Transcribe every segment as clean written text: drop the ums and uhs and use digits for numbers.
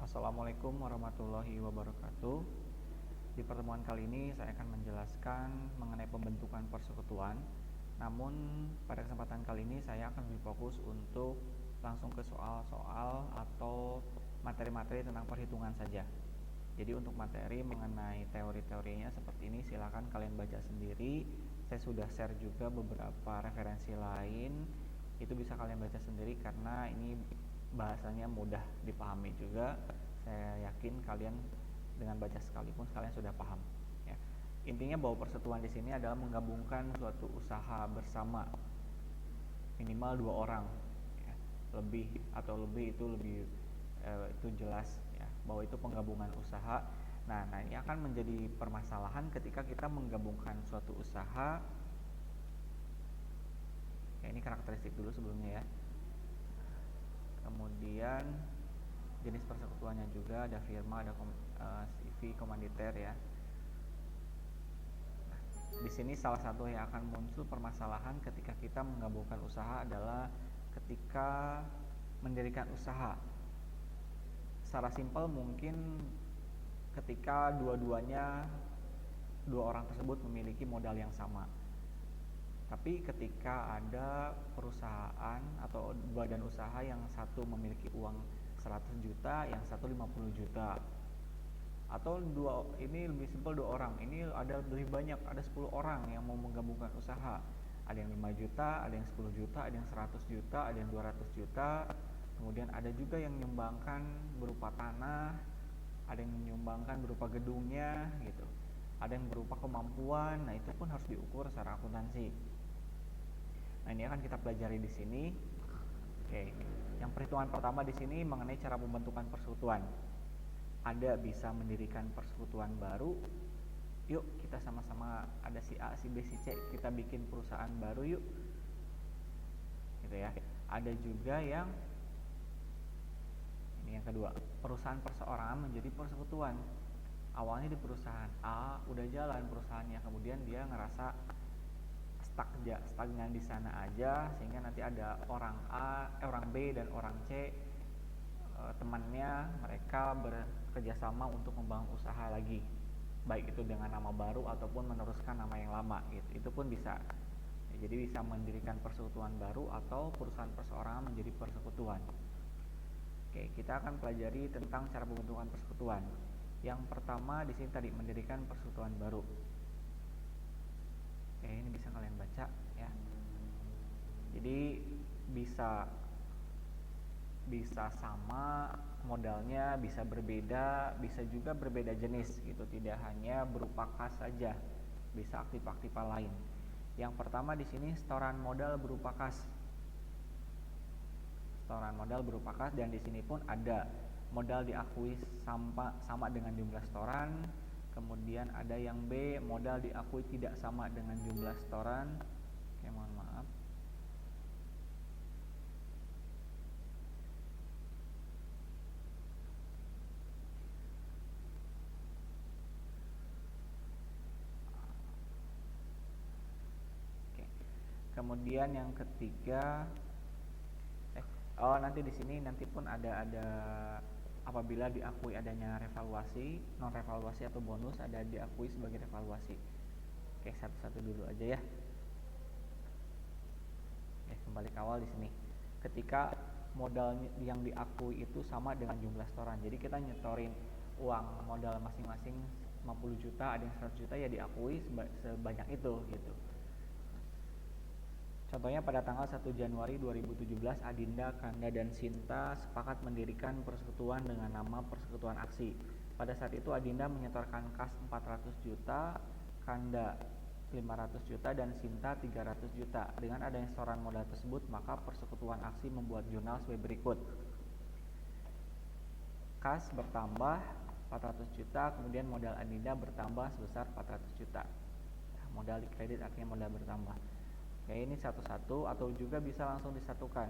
Assalamualaikum warahmatullahi wabarakatuh. Di pertemuan kali ini saya akan menjelaskan mengenai pembentukan persekutuan. Namun pada kesempatan kali ini saya akan lebih fokus untuk langsung ke soal-soal atau materi-materi tentang perhitungan saja. Jadi untuk materi mengenai teori-teorinya seperti ini silakan kalian baca sendiri. Saya sudah share juga beberapa referensi lain. Itu bisa kalian baca sendiri karena ini bahasanya mudah dipahami juga. Saya yakin kalian dengan baca sekalipun kalian sudah paham. Ya. Intinya bahwa persatuan di sini adalah menggabungkan suatu usaha bersama minimal 2 orang. Ya. Lebih atau lebih itu jelas ya bahwa itu penggabungan usaha. Nah ini akan menjadi permasalahan ketika kita menggabungkan suatu usaha. Ya, ini karakteristik dulu sebelumnya ya. Kemudian jenis persekutuannya juga ada firma, ada CV, komanditer ya. Nah, di sini salah satu yang akan muncul permasalahan ketika kita menggabungkan usaha adalah ketika mendirikan usaha. Secara simpel mungkin ketika dua orang tersebut memiliki modal yang sama. Tapi ketika ada perusahaan atau badan usaha yang satu memiliki uang 100 juta, yang satu 50 juta. Atau ini lebih simpel 2 orang. Ini ada lebih banyak, ada 10 orang yang mau menggabungkan usaha. Ada yang 5 juta, ada yang 10 juta, ada yang 100 juta, ada yang 200 juta. Kemudian ada juga yang menyumbangkan berupa tanah, ada yang menyumbangkan berupa gedungnya gitu. Ada yang berupa kemampuan. Nah, itu pun harus diukur secara akuntansi. Nah, ini akan kita pelajari di sini. Oke. Yang perhitungan pertama di sini mengenai cara pembentukan persekutuan. Ada bisa mendirikan persekutuan baru. Yuk, kita sama-sama ada si A, si B, si C, kita bikin perusahaan baru yuk. Gitu ya. Ada juga yang ini yang kedua, perusahaan perseorangan menjadi persekutuan. Awalnya di perusahaan A udah jalan perusahaannya, kemudian dia ngerasa stagnan di sana aja sehingga nanti ada orang A, orang B dan orang C temannya mereka bekerja sama untuk membangun usaha lagi, baik itu dengan nama baru ataupun meneruskan nama yang lama gitu. Itu pun bisa. Jadi bisa mendirikan persekutuan baru atau perusahaan perseorangan menjadi persekutuan. Oke, kita akan pelajari tentang cara pembentukan persekutuan. Yang pertama di sini tadi mendirikan persekutuan baru. Oke, ini bisa kalian baca ya. Jadi bisa sama modalnya, bisa berbeda, bisa juga berbeda jenis gitu. Tidak hanya berupa kas saja, bisa aktif-aktifan lain. Yang pertama di sini setoran modal berupa kas. Setoran modal berupa kas, dan di sini pun ada modal diakui sama dengan jumlah setoran. Kemudian ada yang B, modal diakui tidak sama dengan jumlah setoran. Oke, mohon maaf. Oke. Kemudian yang ketiga nanti di sini nanti pun ada apabila diakui adanya revaluasi, non revaluasi atau bonus, ada diakui sebagai revaluasi. Oke, satu-satu dulu aja ya. Oke, kembali ke awal di sini. Ketika modal yang diakui itu sama dengan jumlah setoran. Jadi kita nyetorin uang modal masing-masing 50 juta, ada yang 100 juta ya diakui sebanyak itu gitu. Contohnya pada tanggal 1 Januari 2017, Adinda, Kanda, dan Sinta sepakat mendirikan persekutuan dengan nama Persekutuan Aksi. Pada saat itu Adinda menyetorkan kas 400 juta, Kanda 500 juta, dan Sinta 300 juta. Dengan adanya setoran modal tersebut, maka Persekutuan Aksi membuat jurnal sebagai berikut. Kas bertambah 400 juta, kemudian modal Adinda bertambah sebesar 400 juta. Modal dikredit artinya modal bertambah. Ya, ini satu-satu atau juga bisa langsung disatukan.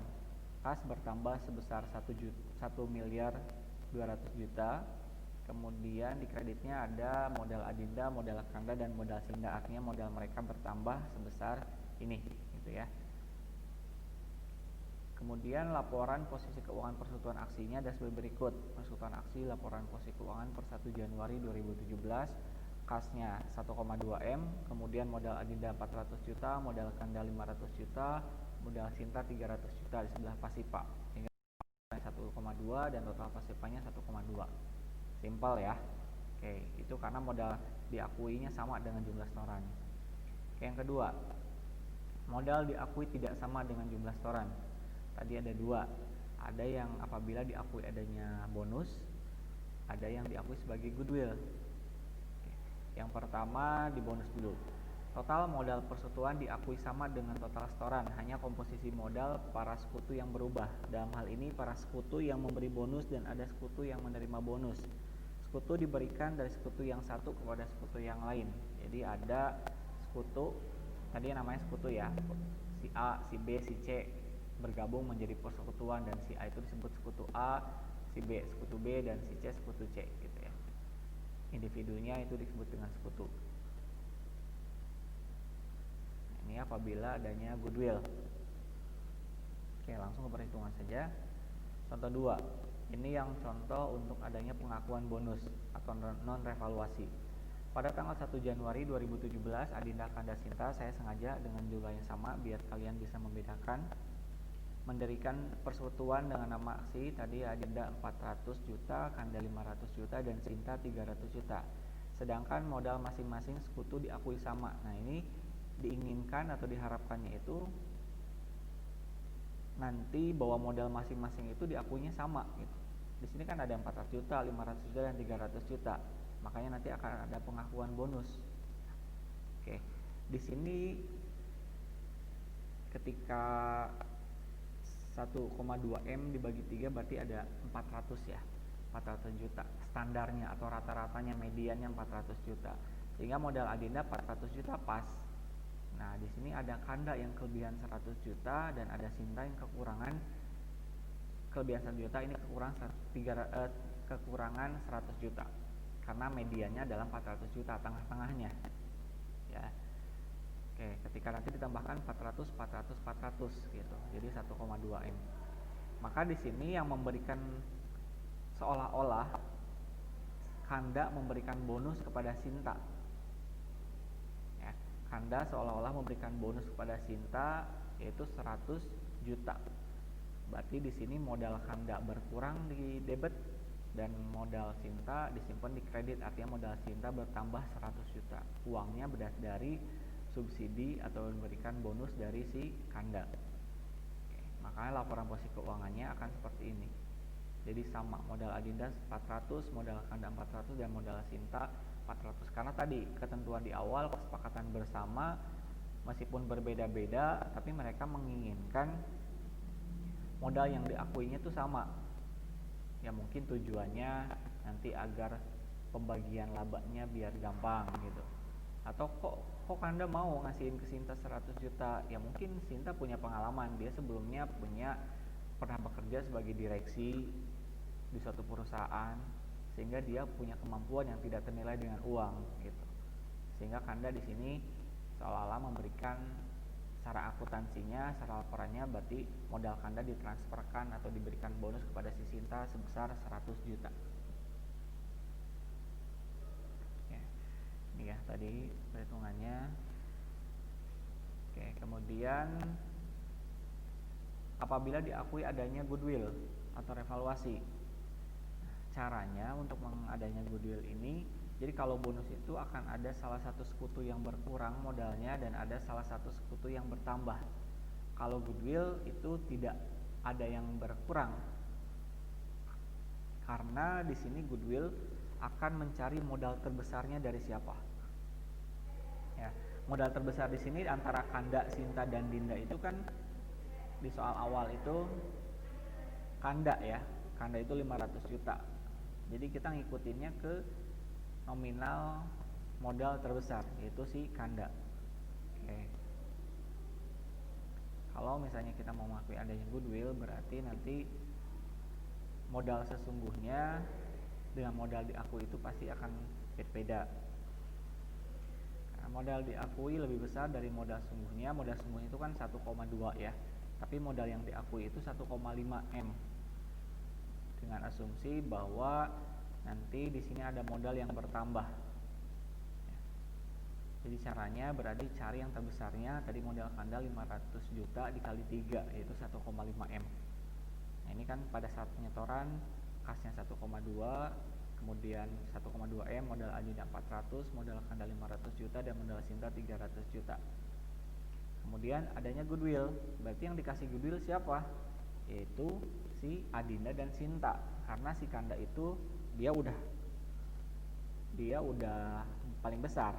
Kas bertambah sebesar 1 miliar 200 juta. Kemudian di kreditnya ada modal Adinda, modal Kanda, dan modal Sinda. Artinya modal mereka bertambah sebesar ini gitu ya. Kemudian laporan posisi keuangan persekutuan aksinya ada sebagai berikut. Persekutuan aksi laporan posisi keuangan per 1 Januari 2017, kasnya 1,2 M, kemudian modal Adinda 400 juta, modal Kanda 500 juta, modal Sinta 300 juta di sebelah Pasipa. Sehingga 1,2 dan total Pasipanya 1,2. Simpel ya. Oke, itu karena modal diakuinya sama dengan jumlah setoran. Oke, yang kedua, modal diakui tidak sama dengan jumlah setoran. Tadi ada dua, ada yang apabila diakui adanya bonus, ada yang diakui sebagai goodwill. Oke. Yang pertama di bonus dulu. Total modal persekutuan diakui sama dengan total setoran, hanya komposisi modal para sekutu yang berubah. Dalam hal ini para sekutu yang memberi bonus dan ada sekutu yang menerima bonus. Sekutu diberikan dari sekutu yang satu kepada sekutu yang lain. Jadi ada sekutu, tadi yang namanya sekutu ya, si A, si B, si C bergabung menjadi persekutuan, dan si A itu disebut sekutu A, si B sekutu B, dan si C sekutu C gitu ya. Individunya itu disebut dengan sekutu. Ini apabila adanya goodwill. Oke, langsung ke perhitungan saja. Contoh 2. Ini yang contoh untuk adanya pengakuan bonus atau non-revaluasi. Pada tanggal 1 Januari 2017, Adinda Kanda Sinta, saya sengaja dengan jumlah yang sama biar kalian bisa membedakan, mendirikan persekutuan dengan nama aksi. Tadi Adinda 400 juta, Kanda 500 juta, dan Sinta 300 juta. Sedangkan modal masing-masing sekutu diakui sama. Nah, ini diinginkan atau diharapkannya itu nanti bahwa modal masing-masing itu diakuinya sama gitu. Di sini kan ada 400 juta, 500 juta, dan 300 juta. Makanya nanti akan ada pengakuan bonus. Oke. Di sini ketika 1,2 M dibagi 3 berarti ada 400 ya. 400 juta standarnya atau rata-ratanya, mediannya 400 juta. Sehingga modal Adinda 400 juta pas. Nah, di sini ada Kanda yang kelebihan 100 juta dan ada Sinta yang kekurangan kelebihan 1 juta, ini kekurangan 100 juta. Karena mediannya adalah 400 juta, tengah-tengahnya. Ya. Oke, ketika nanti ditambahkan 400 gitu. Jadi 1,2 M. Maka di sini yang memberikan seolah-olah Kanda memberikan bonus kepada Sinta. Ya, Kanda seolah-olah memberikan bonus kepada Sinta yaitu 100 juta. Berarti di sini modal Kanda berkurang di debit dan modal Sinta disimpan di kredit, artinya modal Sinta bertambah 100 juta. Uangnya dari subsidi atau memberikan bonus dari si Kanda. Oke, makanya laporan posisi keuangannya akan seperti ini. Jadi sama, modal Adinda 400, modal Kanda 400, dan modal Sinta 400. Karena tadi ketentuan di awal kesepakatan bersama meskipun berbeda-beda, tapi mereka menginginkan modal yang diakuinya itu sama. Ya mungkin tujuannya nanti agar pembagian labanya biar gampang gitu. Atau kok Kanda mau ngasihin ke Sinta 100 juta? Ya mungkin Sinta punya pengalaman, dia sebelumnya pernah bekerja sebagai direksi di suatu perusahaan, sehingga dia punya kemampuan yang tidak ternilai dengan uang gitu. Sehingga Kanda di sini seolah-olah memberikan secara akuntansinya, secara laporannya berarti modal Kanda ditransferkan atau diberikan bonus kepada si Sinta sebesar 100 juta. Ya, ini ya tadi perhitungannya. Oke, kemudian apabila diakui adanya goodwill atau revaluasi. Caranya untuk mengadanya goodwill ini, jadi kalau bonus itu akan ada salah satu sekutu yang berkurang modalnya dan ada salah satu sekutu yang bertambah. Kalau goodwill itu tidak ada yang berkurang. Karena di sini goodwill akan mencari modal terbesarnya dari siapa? Ya, modal terbesar di sini antara Kanda, Sinta, dan Dinda itu kan di soal awal itu Kanda ya. Kanda itu 500 juta. Jadi kita ngikutinnya ke nominal modal terbesar, yaitu si Kanda. Oke. Kalau misalnya kita mau mengakui adanya goodwill, berarti nanti modal sesungguhnya dengan modal diakui itu pasti akan berbeda. Karena modal diakui lebih besar dari modal sungguhnya. Modal sungguhnya itu kan 1,2 ya. tapi modal yang diakui itu 1,5 M, dengan asumsi bahwa nanti di sini ada modal yang bertambah. Jadi caranya berarti cari yang terbesarnya, tadi modal Kanda 500 juta dikali 3 yaitu 1,5 M. Nah, ini kan pada saat penyetoran kasnya 1,2, kemudian 1,2 M, modal Adinda 400, modal Kanda 500 juta dan modal Sinta 300 juta. Kemudian adanya goodwill, berarti yang dikasih goodwill siapa? Yaitu si Adinda dan Sinta, karena si Kanda itu dia udah paling besar.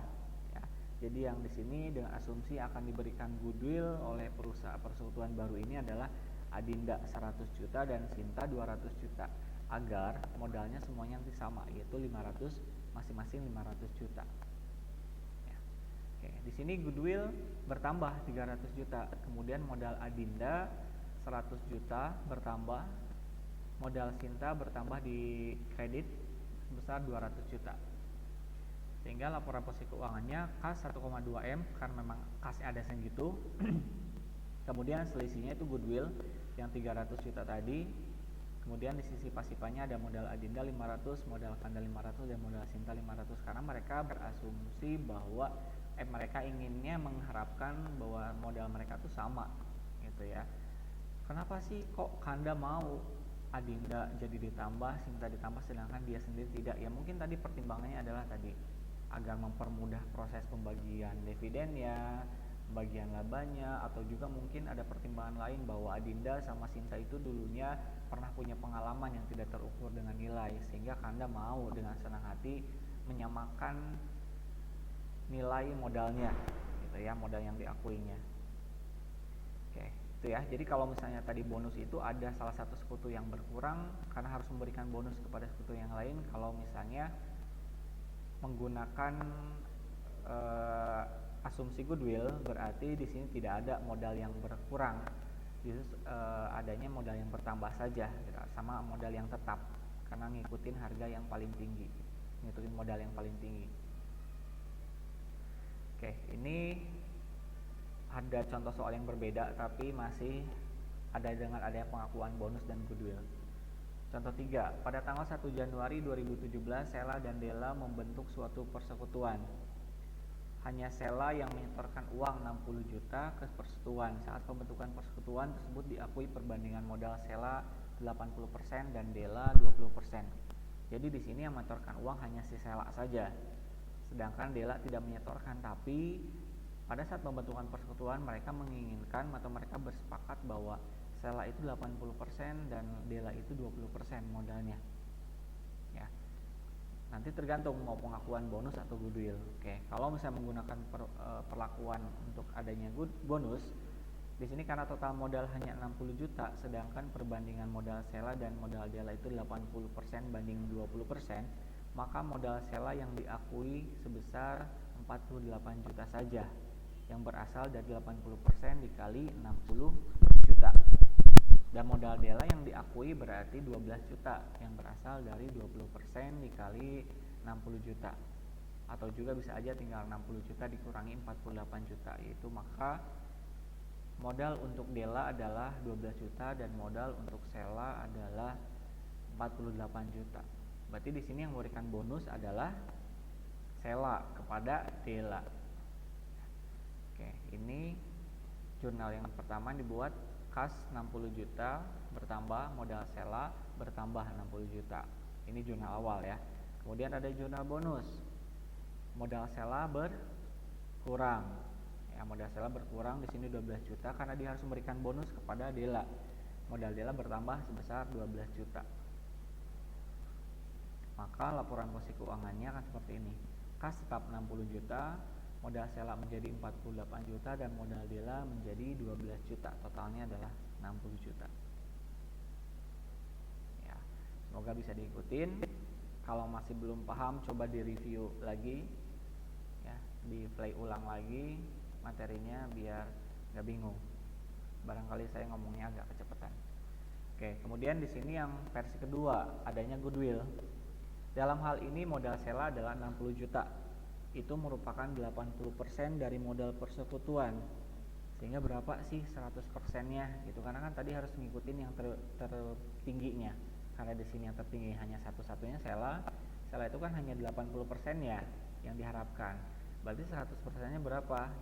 Jadi yang di sini dengan asumsi akan diberikan goodwill oleh perusahaan persekutuan baru ini adalah Adinda 100 juta dan Sinta 200 juta agar modalnya semuanya nanti sama, yaitu 500 masing-masing 500 juta. Ya. Oke, di sini goodwill bertambah 300 juta, kemudian modal Adinda 100 juta bertambah, modal Sinta bertambah di kredit sebesar 200 juta. Sehingga laporan posisi keuangannya kas 1,2 M karena memang kasnya ada segitu. Kemudian selisihnya itu goodwill yang 300 juta tadi. Kemudian di sisi pasifannya ada modal Adinda 500, modal Kanda 500 dan modal Sinta 500 karena mereka berasumsi bahwa mereka inginnya mengharapkan bahwa modal mereka tuh sama gitu ya. Kenapa sih kok Kanda mau Adinda jadi ditambah, Sinta ditambah sedangkan dia sendiri tidak? Ya mungkin tadi pertimbangannya adalah tadi agar mempermudah proses pembagian dividennya, pembagian labanya, atau juga mungkin ada pertimbangan lain bahwa Adinda sama Sinta itu dulunya pernah punya pengalaman yang tidak terukur dengan nilai, sehingga Kanda mau dengan senang hati menyamakan nilai modalnya gitu ya, modal yang diakuinya. Oke, itu ya. Jadi kalau misalnya tadi bonus itu ada salah satu sekutu yang berkurang karena harus memberikan bonus kepada sekutu yang lain, kalau misalnya menggunakan asumsi goodwill berarti di sini tidak ada modal yang berkurang, justru adanya modal yang bertambah saja gitu, sama modal yang tetap karena ngikutin harga yang paling tinggi, ngikutin modal yang paling tinggi. Oke, ini ada contoh soal yang berbeda tapi masih ada dengan adanya pengakuan bonus dan goodwill. Contoh 3, pada tanggal 1 Januari 2017 Sela dan Dela membentuk suatu persekutuan. Hanya Sela yang menyetorkan uang 60 juta ke persekutuan. Saat pembentukan persekutuan tersebut diakui perbandingan modal Sela 80% dan Dela 20%. Jadi di sini yang menyetorkan uang hanya si Sela saja. Sedangkan Dela tidak menyetorkan, tapi pada saat pembentukan persekutuan mereka menginginkan atau mereka bersepakat bahwa Sela itu 80% dan Dela itu 20% modalnya. Ya. Nanti tergantung mau pengakuan bonus atau goodwill. Oke, kalau misalnya menggunakan perlakuan untuk adanya bonus, di sini karena total modal hanya 60 juta sedangkan perbandingan modal Sela dan modal Dela itu 80% banding 20%, maka modal Sela yang diakui sebesar 48 juta saja yang berasal dari 80% dikali 60 juta. Dan modal Dela yang diakui berarti 12 juta yang berasal dari 20% dikali 60 juta. Atau juga bisa aja tinggal 60 juta dikurangi 48 juta, yaitu maka modal untuk Dela adalah 12 juta dan modal untuk Sela adalah 48 juta. Berarti di sini yang memberikan bonus adalah Sela kepada Dela. Oke, ini jurnal yang pertama dibuat kas 60 juta bertambah modal Sela bertambah 60 juta. Ini jurnal awal ya. Kemudian ada jurnal bonus. Modal Sela berkurang. Ya, modal Sela berkurang di sini 12 juta karena dia harus memberikan bonus kepada Dela. Modal Dela bertambah sebesar 12 juta. Maka laporan posisi keuangannya akan seperti ini. Kas tetap 60 juta, modal Sela menjadi 48 juta dan modal Dela menjadi 12 juta. Totalnya adalah 60 juta. Ya, semoga bisa diikutin. Kalau masih belum paham coba di-review lagi ya, di-play ulang lagi materinya biar nggak bingung. Barangkali saya ngomongnya agak kecepatan. Oke, kemudian di sini yang versi kedua adanya goodwill. Dalam hal ini modal Sela adalah 60 juta. Itu merupakan 80% dari modal persekutuan. Sehingga berapa sih 100%-nya gitu, karena kan tadi harus ngikutin yang tertingginya. Karena di sini yang tertinggi hanya satu-satunya Sela itu kan hanya 80% ya yang diharapkan. Berarti 100%-nya berapa?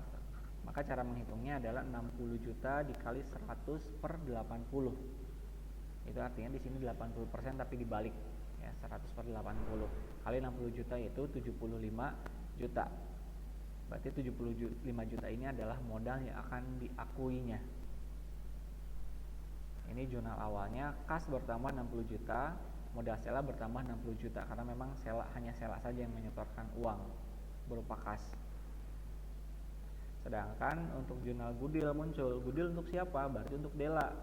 Maka cara menghitungnya adalah 60 juta dikali 100 per 80. Itu artinya di sini 80% tapi dibalik ya, 100 per 80 kali 60 juta yaitu 75 juta. Berarti 75 juta ini adalah modal yang akan diakuinya. Ini jurnal awalnya, kas bertambah 60 juta, modal Sela bertambah 60 juta karena memang hanya Sela saja yang menyetorkan uang berupa kas. Sedangkan untuk jurnal Goodwill muncul. Goodwill untuk siapa? Berarti untuk Dela.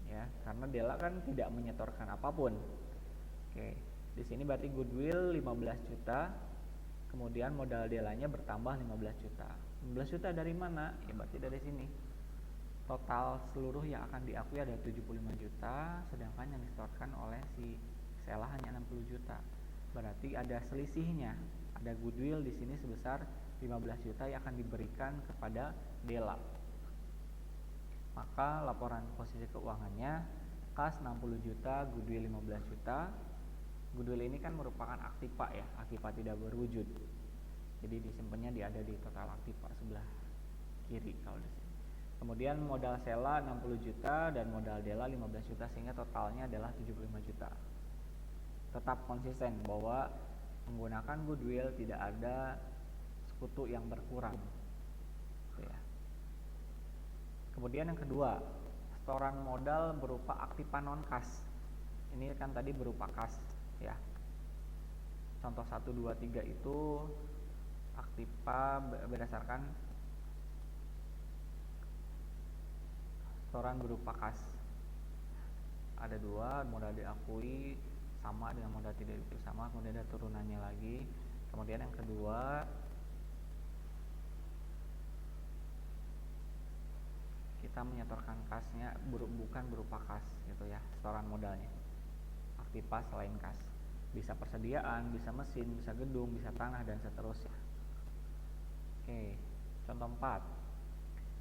Ya, karena Dela kan tidak menyetorkan apapun. Oke, di sini berarti Goodwill 15 juta, kemudian modal Delanya bertambah 15 juta. 15 juta dari mana? Ya berarti dari sini. Total seluruh yang akan diakui ada 75 juta, sedangkan yang disetorkan oleh si Sela hanya 60 juta. Berarti ada selisihnya. Ada Goodwill di sini sebesar 15 juta yang akan diberikan kepada Dela. Maka laporan posisi keuangannya, kas 60 juta, Goodwill 15 juta. Goodwill ini kan merupakan aktiva ya, aktiva tidak berwujud. Jadi disimpannya ada di total aktiva sebelah kiri kalau di sini. Kemudian modal Sela 60 juta dan modal Dela 15 juta sehingga totalnya adalah 75 juta. Tetap konsisten bahwa menggunakan Goodwill tidak ada sekutu yang berkurang. Ya. Kemudian yang kedua, setoran modal berupa aktiva non kas. Ini kan tadi berupa kas ya. Contoh 1 2 3 itu aktiva berdasarkan setoran berupa kas. Ada 2, modal diakui sama dengan modal tidak diakui sama, kemudian ada turunannya lagi. Kemudian yang kedua, kita menyetorkan kasnya bukan berupa kas gitu ya, setoran modalnya. Aktiva selain kas. Bisa persediaan, bisa mesin, bisa gedung, bisa tanah dan seterusnya. Oke, contoh 4.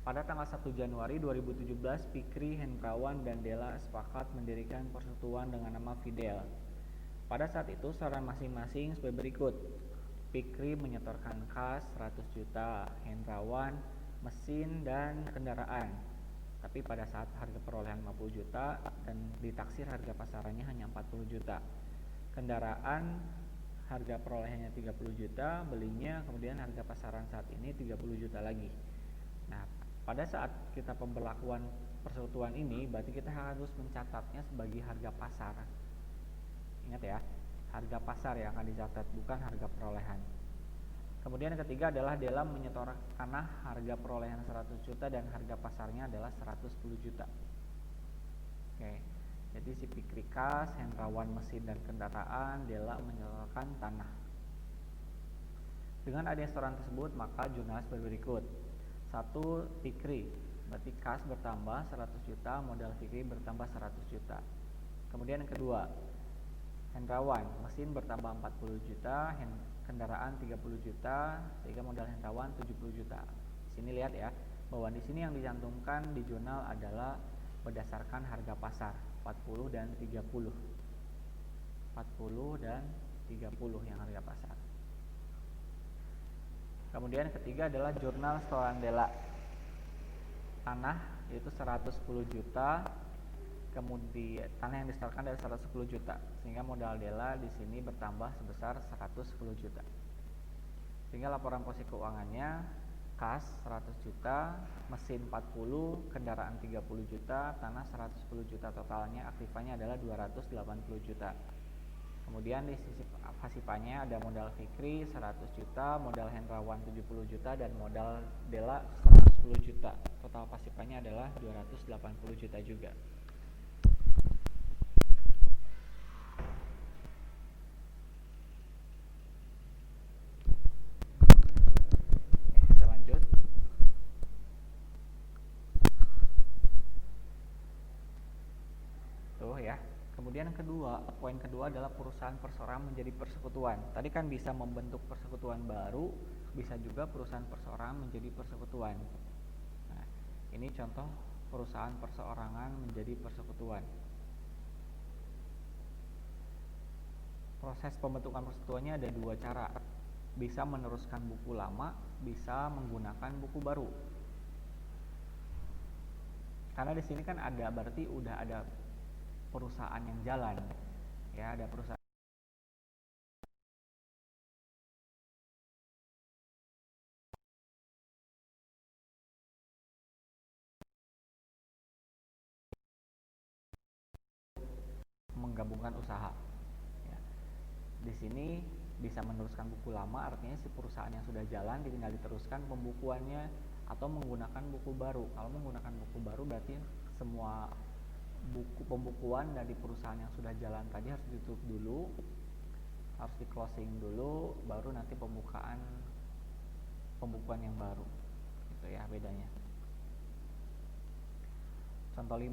Pada tanggal 1 Januari 2017, Fikri, Hendrawan, dan Dela sepakat mendirikan persekutuan dengan nama Fidel. Pada saat itu setoran masing-masing sebagai berikut. Fikri menyetorkan kas 100 juta, Hendrawan mesin dan kendaraan. Tapi pada saat harga perolehan 50 juta dan ditaksir harga pasarannya hanya 40 juta. Kendaraan harga perolehannya 30 juta, belinya kemudian harga pasaran saat ini 30 juta lagi. Nah, pada saat kita pemberlakuan persekutuan ini, berarti kita harus mencatatnya sebagai harga pasar. Ingat ya, harga pasar yang akan dicatat, bukan harga perolehan. Kemudian yang ketiga adalah Dela menyetorkan tanah harga perolehan 100 juta dan harga pasarnya adalah 110 juta. Oke, jadi si Fikri kas, Hendrawan mesin dan kendaraan, Dela menyetorkan tanah. Dengan adanya setoran tersebut, maka jurnal sebagai berikut. 1. Fikri, berarti kas bertambah 100 juta, modal Fikri bertambah 100 juta. Kemudian yang kedua, Hendrawan, mesin bertambah 40 juta, kendaraan 30 juta, sehingga modal Hendrawan 70 juta. Di sini lihat ya, bahwa di sini yang dicantumkan di jurnal adalah berdasarkan harga pasar 40 dan 30. 40 dan 30 yang harga pasar. Kemudian ketiga adalah jurnal setoran Dela. Tanah yaitu 110 juta, kemudian tanah yang disetorkan dari 110 juta, sehingga modal Dela di sini bertambah sebesar 110 juta. Sehingga laporan posisi keuangannya, kas 100 juta, mesin 40, kendaraan 30 juta, tanah 110 juta, totalnya aktivanya adalah 280 juta. Kemudian di sisi pasifanya ada modal Fikri 100 juta, modal Hendrawan 70 juta, dan modal Dela 110 juta. Total pasifanya adalah 280 juta juga. Oke, lanjut. Tuh ya. Kemudian poin kedua adalah perusahaan perseorangan menjadi persekutuan. Tadi kan bisa membentuk persekutuan baru, bisa juga perusahaan perseorangan menjadi persekutuan. Nah, Ini contoh perusahaan perseorangan menjadi persekutuan. Proses pembentukan persekutuannya ada dua cara. Bisa meneruskan buku lama, bisa menggunakan buku baru. Karena di sini kan ada, berarti udah ada perusahaan yang jalan. Ya, ada perusahaan menggabungkan usaha. Ya. Di sini bisa meneruskan buku lama, artinya si perusahaan yang sudah jalan tinggal diteruskan pembukuannya atau menggunakan buku baru. Kalau menggunakan buku baru berarti semua buku pembukuan dari perusahaan yang sudah jalan tadi harus ditutup dulu, harus di closing dulu, baru nanti pembukuan yang baru. Gitu ya bedanya. Contoh 5.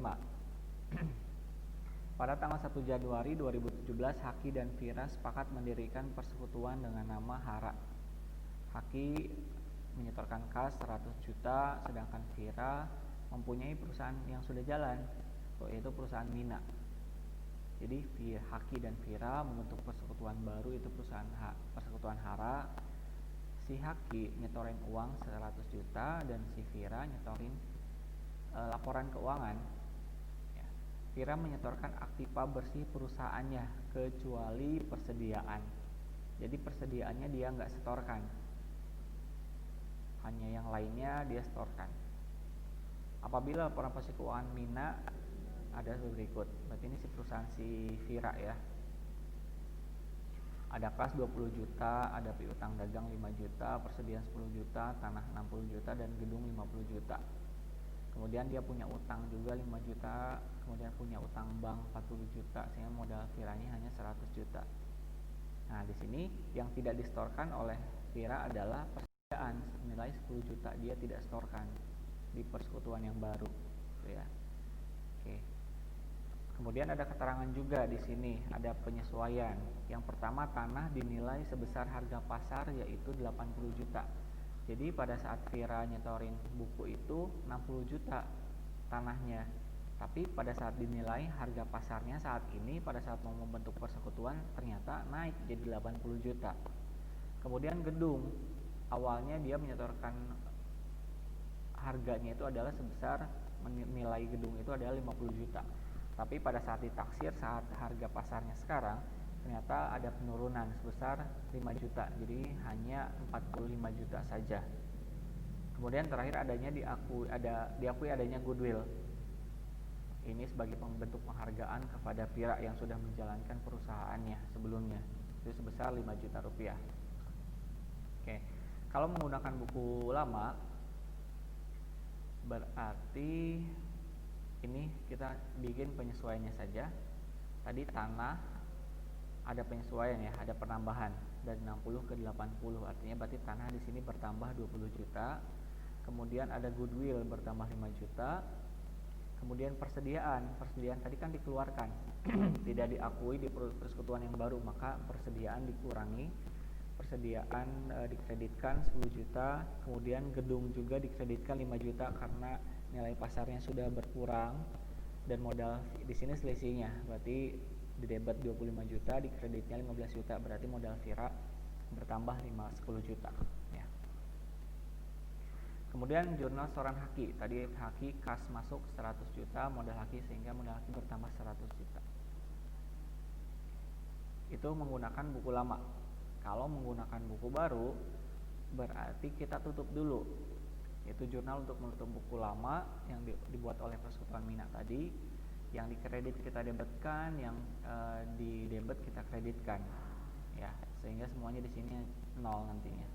Pada tanggal 1 Januari 2017, Haki dan Vira sepakat mendirikan persekutuan dengan nama Hara. Haki menyetorkan kas 100 juta, sedangkan Vira mempunyai perusahaan yang sudah jalan, yaitu perusahaan Mina. Jadi Haki dan Vira membentuk persekutuan baru, itu perusahaan persekutuan Hara. Si Haki nyetorin uang 100 juta dan si Vira nyetorin laporan keuangan. Vira menyetorkan aktiva bersih perusahaannya kecuali persediaan. Jadi persediaannya dia nggak setorkan, hanya yang lainnya dia setorkan. Apabila laporan bersih keuangan Mina ada berikut, berarti ini si perusahaan si Vira ya. Ada kas 20 juta, ada piutang dagang 5 juta, persediaan 10 juta, tanah 60 juta, dan gedung 50 juta. Kemudian dia punya utang juga 5 juta, kemudian punya utang bank 40 juta, sehingga modal Viranya hanya 100 juta. Nah, di sini yang tidak disetorkan oleh Vira adalah persediaan senilai 10 juta, dia tidak setorkan di persekutuan yang baru, gitu ya. Oke. Kemudian ada keterangan juga di sini, ada penyesuaian. Yang pertama, tanah dinilai sebesar harga pasar yaitu 80 juta. Jadi pada saat Vira nyetorin buku itu 60 juta tanahnya. Tapi pada saat dinilai harga pasarnya saat ini pada saat mau membentuk persekutuan ternyata naik jadi 80 juta. Kemudian gedung, awalnya dia menyetorkan harganya itu adalah sebesar, nilai gedung itu adalah 50 juta. Tapi pada saat ditaksir, saat harga pasarnya sekarang, ternyata ada penurunan sebesar 5 juta, jadi hanya 45 juta saja. Kemudian terakhir diakui adanya goodwill. Ini sebagai bentuk penghargaan kepada Vira yang sudah menjalankan perusahaannya sebelumnya, itu sebesar 5 juta rupiah. Oke, kalau menggunakan buku lama berarti ini kita bikin penyesuaiannya saja. Tadi tanah ada penyesuaian ya, ada penambahan dari 60 ke 80, artinya berarti tanah di sini bertambah 20 juta. Kemudian ada goodwill bertambah 5 juta. Kemudian persediaan tadi kan dikeluarkan, tidak diakui di persekutuan yang baru, maka persediaan dikurangi. Persediaan dikreditkan 10 juta, kemudian gedung juga dikreditkan 5 juta karena nilai pasarnya sudah berkurang, dan modal di sini selisihnya, berarti di debit 25 juta, di kreditnya 15 juta, berarti modal Vira bertambah 10 juta ya. Kemudian jurnal setoran Haki, tadi Haki kas masuk 100 juta modal Haki, sehingga modal Haki bertambah 100 juta. Itu menggunakan buku lama. Kalau menggunakan buku baru berarti kita tutup dulu, yaitu jurnal untuk menutup buku lama yang dibuat oleh persekutuan Mina tadi. Yang dikredit kita debitkan, yang di debit kita kreditkan, ya, sehingga semuanya di sini nol nantinya.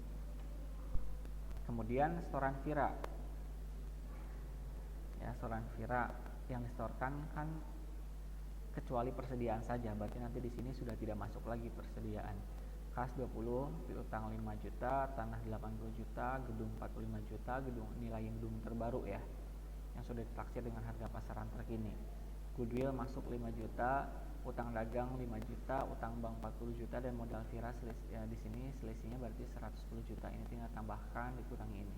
Kemudian setoran Vira, ya, setoran Vira yang disetorkan kan kecuali persediaan saja, berarti nanti di sini sudah tidak masuk lagi persediaan. Kas 20, piutang 5 juta, tanah 80 juta, gedung 45 juta, nilai gedung terbaru ya, yang sudah ditaksir dengan harga pasaran terkini. Goodwill masuk 5 juta, utang dagang 5 juta, utang bank 40 juta, dan modal Vira ya, di sini selisihnya berarti 110 juta. Ini tinggal tambahkan, dikurangi ini.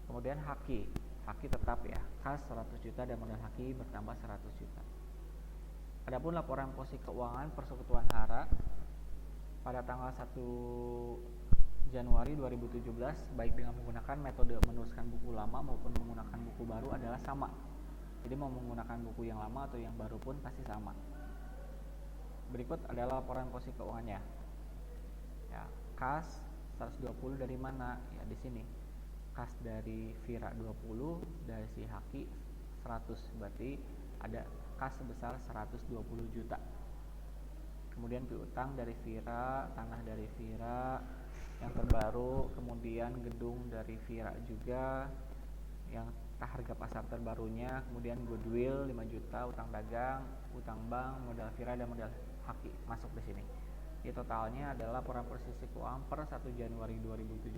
Kemudian Haki Haki tetap ya, kas 100 juta dan modal haki bertambah 100 juta. Adapun laporan posisi keuangan persekutuan hara pada tanggal 1 Januari 2017 baik dengan menggunakan metode menuliskan buku lama maupun menggunakan buku baru adalah sama. Jadi mau menggunakan buku yang lama atau yang baru pun pasti sama. Berikut adalah laporan posisi keuangannya. Ya, kas 120 dari mana? Ya di sini. Kas dari Vira 20, dari si Haki 100. Berarti ada kas sebesar 120 juta. Kemudian piutang dari Vira, tanah dari Vira yang terbaru, kemudian gedung dari Vira juga yang harga pasar terbarunya, kemudian goodwill 5 juta, utang dagang, utang bank, modal Vira dan modal Haki masuk di sini. Jadi totalnya adalah laporan posisi keuangan per 1 Januari 2017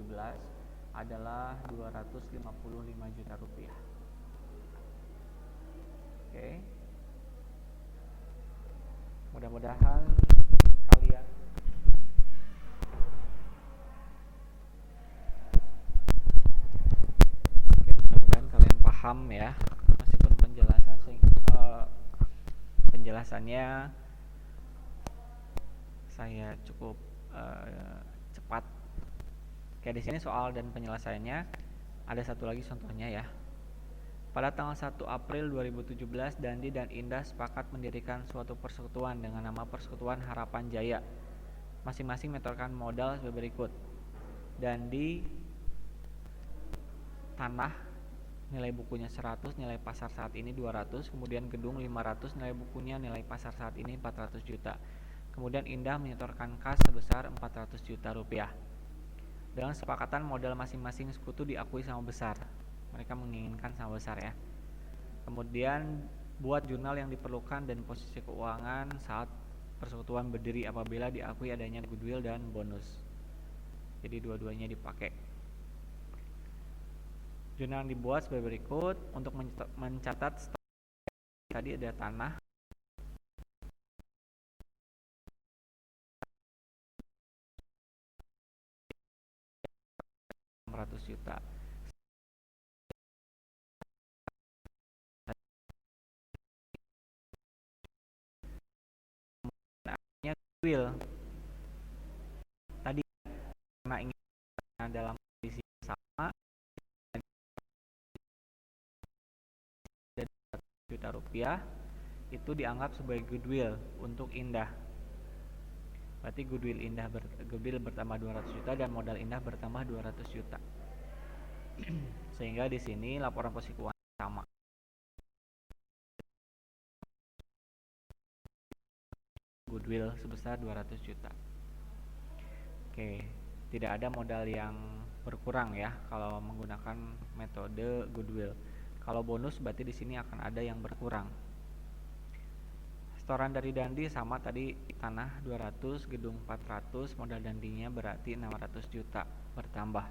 adalah 255 juta rupiah. Oke. Mudah-mudahan kalian paham ya, meskipun penjelasannya saya cukup cepat. Kayak di sini soal dan penyelesaiannya ada satu lagi contohnya ya. Pada tanggal 1 April 2017, Dandi dan Indah sepakat mendirikan suatu persekutuan dengan nama Persekutuan Harapan Jaya. Masing-masing menyetorkan modal sebagai berikut. Dandi tanah nilai bukunya 100, nilai pasar saat ini 200, kemudian gedung 500, nilai bukunya nilai pasar saat ini 400 juta. Kemudian Indah menyetorkan kas sebesar 400 juta rupiah. Dengan kesepakatan modal masing-masing sekutu diakui sama besar. Mereka menginginkan sama besar ya. Kemudian buat jurnal yang diperlukan dan posisi keuangan saat persekutuan berdiri apabila diakui adanya goodwill dan bonus. Jadi dua-duanya dipakai. Jurnal yang dibuat sebagai berikut. Untuk mencatat stok tadi ada tanah 600 juta. Nah, goodwill tadi karena ingin dalam kondisi sama dan juta rupiah itu dianggap sebagai goodwill untuk Indah. Berarti goodwill bertambah 200 juta dan modal Indah bertambah 200 juta. Sehingga di sini laporan posisi keuangan sama. Goodwill sebesar 200 juta. Oke, tidak ada modal yang berkurang ya kalau menggunakan metode goodwill. Kalau bonus berarti di sini akan ada yang berkurang. Setoran dari Dandi sama tadi, tanah 200, gedung 400, modal Dandinya berarti 600 juta bertambah.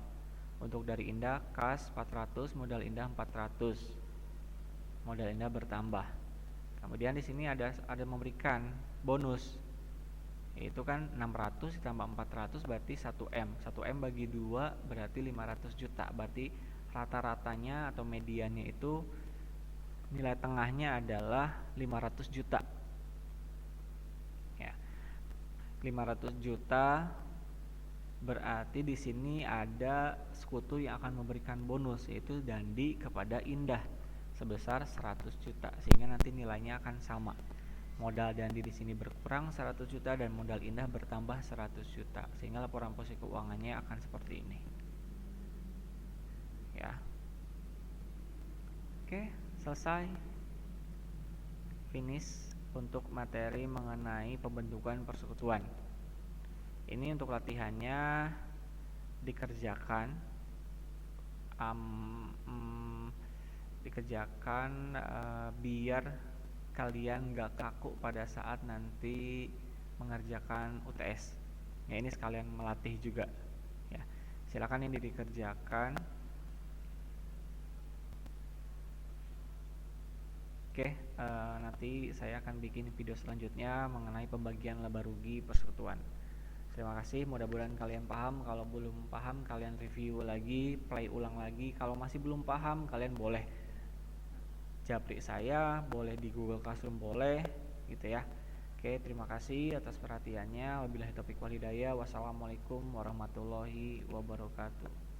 Untuk dari Indah kas 400, modal Indah 400. Modal Indah bertambah. Kemudian di sini ada memberikan bonus. Itu kan 600 ditambah 400 berarti 1M. 1M bagi 2 berarti 500 juta. Berarti rata-ratanya atau mediannya itu nilai tengahnya adalah 500 juta. Ya. 500 juta berarti di sini ada sekutu yang akan memberikan bonus, yaitu Dandi kepada Indah sebesar 100 juta, sehingga nanti nilainya akan sama. Modal Dandi di sini berkurang 100 juta dan modal Indah bertambah 100 juta, sehingga laporan posisi keuangannya akan seperti ini. Ya. Oke, selesai. Finish untuk materi mengenai pembentukan persekutuan. Ini untuk latihannya dikerjakan biar kalian gak kaku pada saat nanti mengerjakan UTS. Ya, ini sekalian melatih juga ya. Silakan ini dikerjakan. Oke, nanti saya akan bikin video selanjutnya mengenai pembagian laba rugi persekutuan. Terima kasih, mudah-mudahan kalian paham. Kalau belum paham, kalian review lagi, play ulang lagi. Kalau masih belum paham, kalian boleh japri saya, boleh di Google Classroom, boleh gitu ya. Oke, terima kasih atas perhatiannya. Wabillahi taufiq wal hidayah. Wassalamualaikum warahmatullahi wabarakatuh.